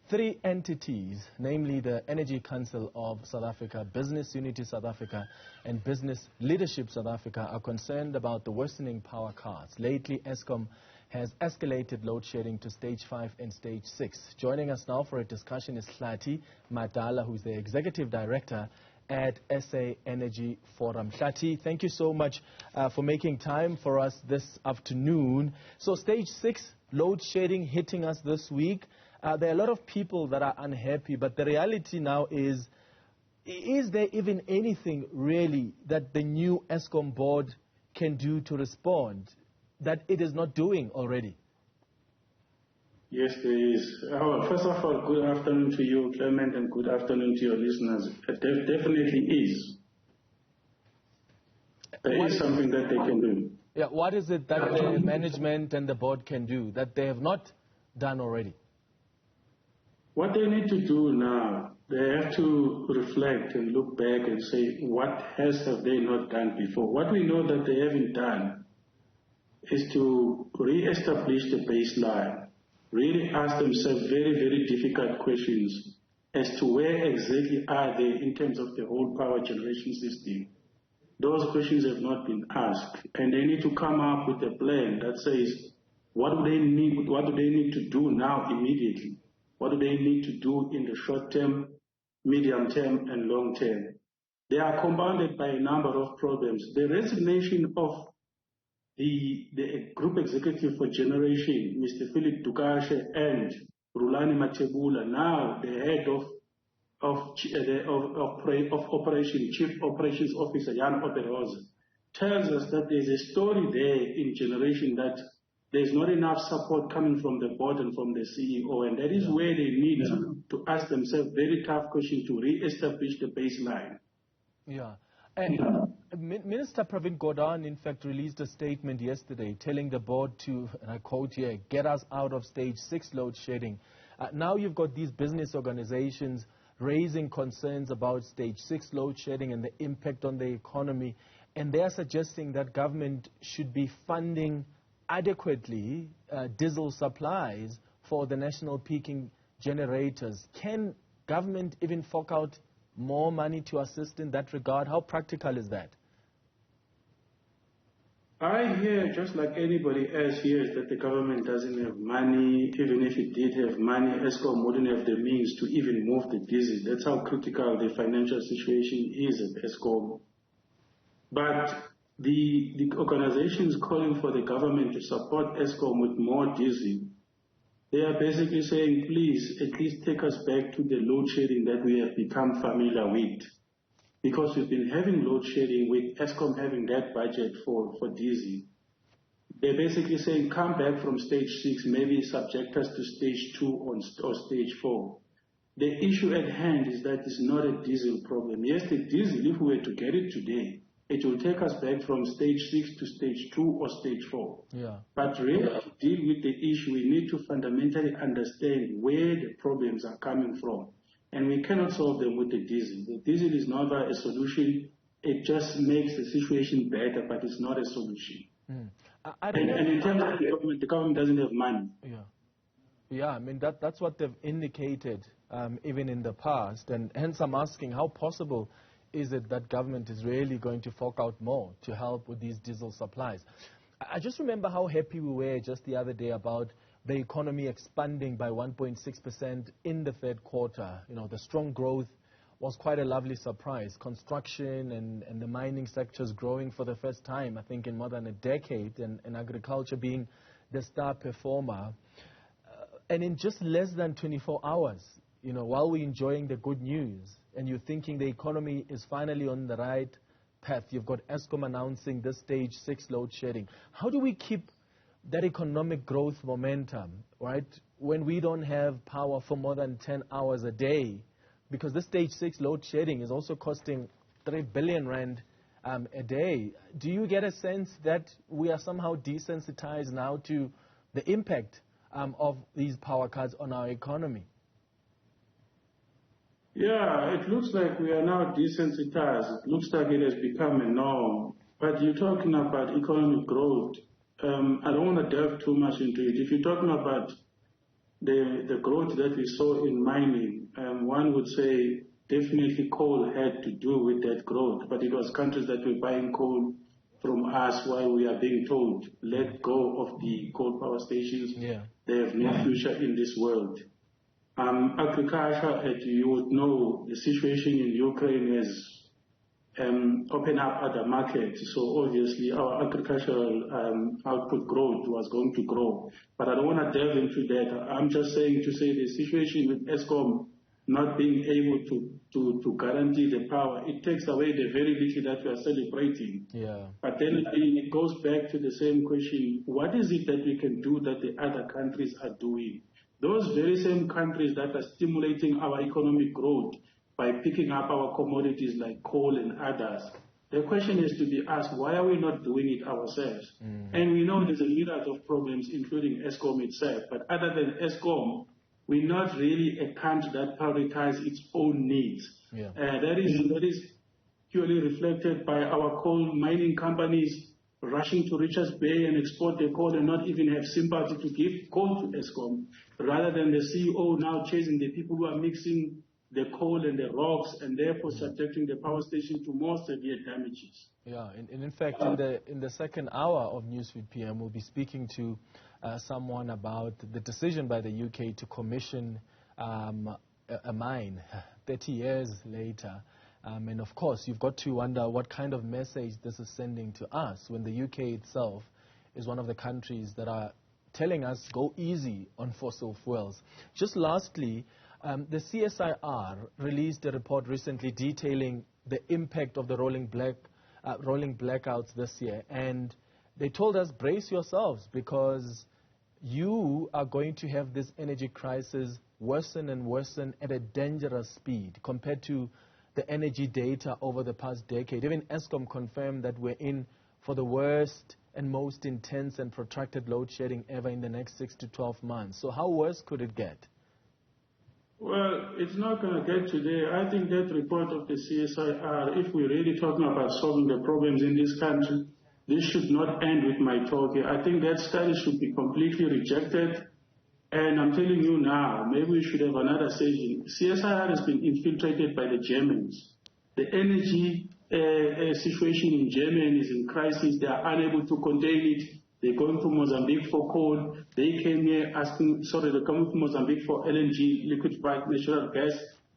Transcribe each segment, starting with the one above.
Three entities, namely the Energy Council of South Africa, Business Unity South Africa, and Business Leadership South Africa, are concerned about the worsening power cuts. Lately, Eskom has escalated load shedding to stage 5 and stage 6. Joining us now for a discussion is Hlathi Madala, who is the Executive Director at SA Energy Forum. Hlathi, thank you so much for making time for us this afternoon. So stage 6 load shedding hitting us this week. There are a lot of people that are unhappy, but the reality now is there even anything really that the new Eskom board can do to respond that it is not doing already? Yes, there is. First of all, good afternoon to you, Clement, and good afternoon to your listeners. There definitely is. There is something that they can do. Yeah, what is it that the management and the board can do that they have not done already? What they need to do now, they have to reflect and look back and say, what have they not done before? What we know that they haven't done is to re-establish the baseline, really ask themselves very, very difficult questions as to where exactly are they in terms of the whole power generation system. Those questions have not been asked, and they need to come up with a plan that says, what do they need to do now immediately? What do they need to do in the short term, medium term, and long term? They are compounded by a number of problems. The resignation of the Group Executive for Generation, Mr. Philip Dukashe, and Hlathi Madala, now the head of operation, Chief Operations Officer Jan Oberose, tells us that there's a story there in Generation that there's not enough support coming from the board and from the CEO, and that is where they need to ask themselves very tough questions to re-establish the baseline. Yeah. And Minister Pravin Gordhan, in fact, released a statement yesterday telling the board to, and I quote here, get us out of stage 6 load shedding. Now you've got these business organizations raising concerns about stage 6 load shedding and the impact on the economy, and they're suggesting that government should be funding adequately diesel supplies for the national peaking generators. Can government even fork out more money to assist in that regard? How practical is that? I hear, just like anybody else hears, that the government doesn't have money. Even if it did have money, Eskom wouldn't have the means to even move the diesel. That's how critical the financial situation is at Eskom. But the organizations calling for the government to support Eskom with more diesel, they are basically saying, please, at least take us back to the load shedding that we have become familiar with. Because we've been having load shedding with Eskom having that budget for diesel. They're basically saying, come back from stage 6, maybe subject us to stage 2 or stage 4. The issue at hand is that it's not a diesel problem. Yes, the diesel, if we were to get it today, it will take us back from stage 6 to stage 2 or stage 4. Yeah. But really, to deal with the issue, we need to fundamentally understand where the problems are coming from. And we cannot solve them with the diesel. The diesel is not a solution. It just makes the situation better, but it's not a solution. And in terms of the government doesn't have money. Yeah, I mean, that's what they've indicated even in the past. And hence I'm asking, how possible is it that government is really going to fork out more to help with these diesel supplies? I just remember how happy we were just the other day about the economy expanding by 1.6% in the third quarter. You know, the strong growth was quite a lovely surprise. Construction and the mining sectors growing for the first time, I think, in more than a decade, and agriculture being the star performer. And in just less than 24 hours, you know, while we're enjoying the good news and you're thinking the economy is finally on the right path, you've got Eskom announcing this stage 6 load shedding. How do we keep that economic growth momentum, right, when we don't have power for more than 10 hours a day? Because this stage 6 load shedding is also costing 3 billion rand a day. Do you get a sense that we are somehow desensitized now to the impact of these power cuts on our economy? Yeah, it looks like we are now desensitized. It looks like it has become a norm. But you're talking about economic growth. I don't want to delve too much into it. If you're talking about the growth that we saw in mining, one would say definitely coal had to do with that growth, but it was countries that were buying coal from us while we are being told, let go of the coal power stations. Yeah. They have no future in this world. Agriculture, as you would know, the situation in Ukraine has opened up other markets. So obviously our agricultural output growth was going to grow. But I don't want to delve into that. I'm just saying to say the situation with ESCOM not being able to guarantee the power, it takes away the very little that we are celebrating. Yeah. But then it goes back to the same question, what is it that we can do that the other countries are doing? Those very same countries that are stimulating our economic growth by picking up our commodities like coal and others. The question is to be asked, why are we not doing it ourselves? And we know there's a myriad of problems, including ESCOM itself. But other than ESCOM, we're not really a country that prioritizes its own needs. Yeah. That is purely reflected by our coal mining companies rushing to Richards Bay and export their coal and not even have sympathy to give coal to ESCOM, rather than the CEO now chasing the people who are mixing the coal and the rocks and therefore subjecting the power station to more severe damages. Yeah, and in fact, in the second hour of Newsfeed PM, we'll be speaking to someone about the decision by the UK to commission a mine 30 years later. And of course, you've got to wonder what kind of message this is sending to us when the UK itself is one of the countries that are telling us go easy on fossil fuels. Just lastly, the CSIR released a report recently detailing the impact of the rolling blackouts this year. And they told us, brace yourselves, because you are going to have this energy crisis worsen and worsen at a dangerous speed compared to the energy data over the past decade. Even ESCOM confirmed that we're in for the worst and most intense and protracted load shedding ever in the next 6 to 12 months. So how worse could it get? Well, it's not going to get today. I think that report of the CSIR, if we're really talking about solving the problems in this country, this should not end with my talk here. I think that study should be completely rejected. And I'm telling you now, maybe we should have another session. CSIR has been infiltrated by the Germans. The energy situation in Germany is in crisis. They are unable to contain it. They're going to Mozambique for coal. They came here they're coming to Mozambique for LNG, liquefied natural gas.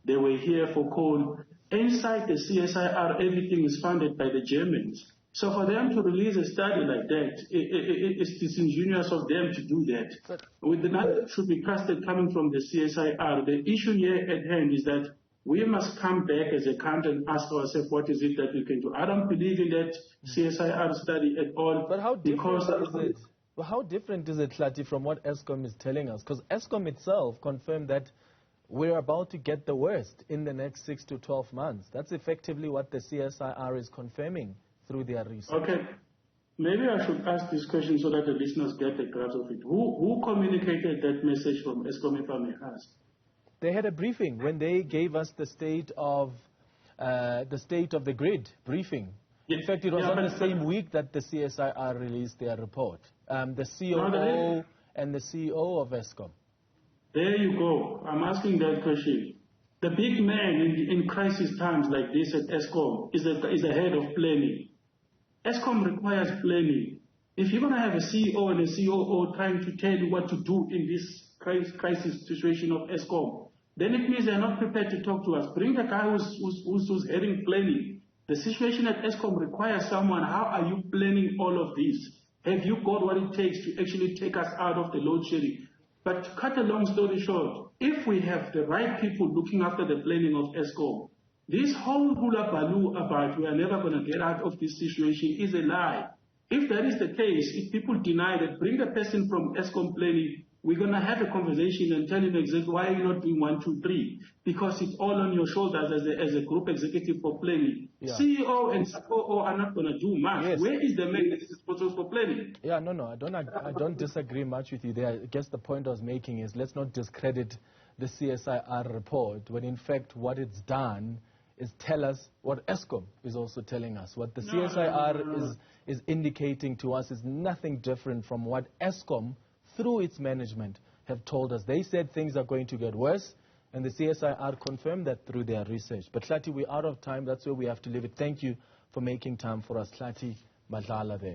They were here for coal. Inside the CSIR, everything is funded by the Germans. So for them to release a study like that, it's disingenuous of them to do that. With the number should be casted coming from the CSIR. The issue here at hand is that we must come back as a country and ask ourselves what is it that we can do. I don't believe in that CSIR study at all. But how different is it? Well, how different is it, Hlathi, from what ESCOM is telling us? Because ESCOM itself confirmed that we're about to get the worst in the next 6 to 12 months. That's effectively what the CSIR is confirming through their research. Okay. Maybe I should ask this question so that the listeners get a grasp of it. Who communicated that message from ESCOM, if I may ask? They had a briefing when they gave us the state of the grid briefing. In fact, it was on the same week that the CSIR released their report. The COO and the CEO of ESCOM. There you go. I'm asking that question. The big man in crisis times like this at ESCOM is the head of planning. ESCOM requires planning. If you're going to have a CEO and a COO trying to tell you what to do in this crisis situation of ESCOM, then it means they're not prepared to talk to us. Bring the guy who's heading planning. The situation at ESCOM requires someone. How are you planning all of this? Have you got what it takes to actually take us out of the load shedding? But to cut a long story short, if we have the right people looking after the planning of ESCOM, this whole hula baloo about we are never going to get out of this situation is a lie. If that is the case, if people deny that, bring a person from ESCOM planning, we're going to have a conversation and tell him exactly why you're not doing 1, 2, 3. Because it's all on your shoulders as a group executive for planning. Yeah. CEO and COO are not going to do much. Yes. Where is the man that is responsible for planning? Yeah, no, I don't disagree much with you there. I guess the point I was making is let's not discredit the CSIR report when in fact what it's done is tell us what ESCOM is also telling us. What the CSIR is indicating to us is nothing different from what ESCOM, through its management, have told us. They said things are going to get worse, and the CSIR confirmed that through their research. But Hlathi, we're out of time. That's where we have to leave it. Thank you for making time for us. Hlathi Madala there.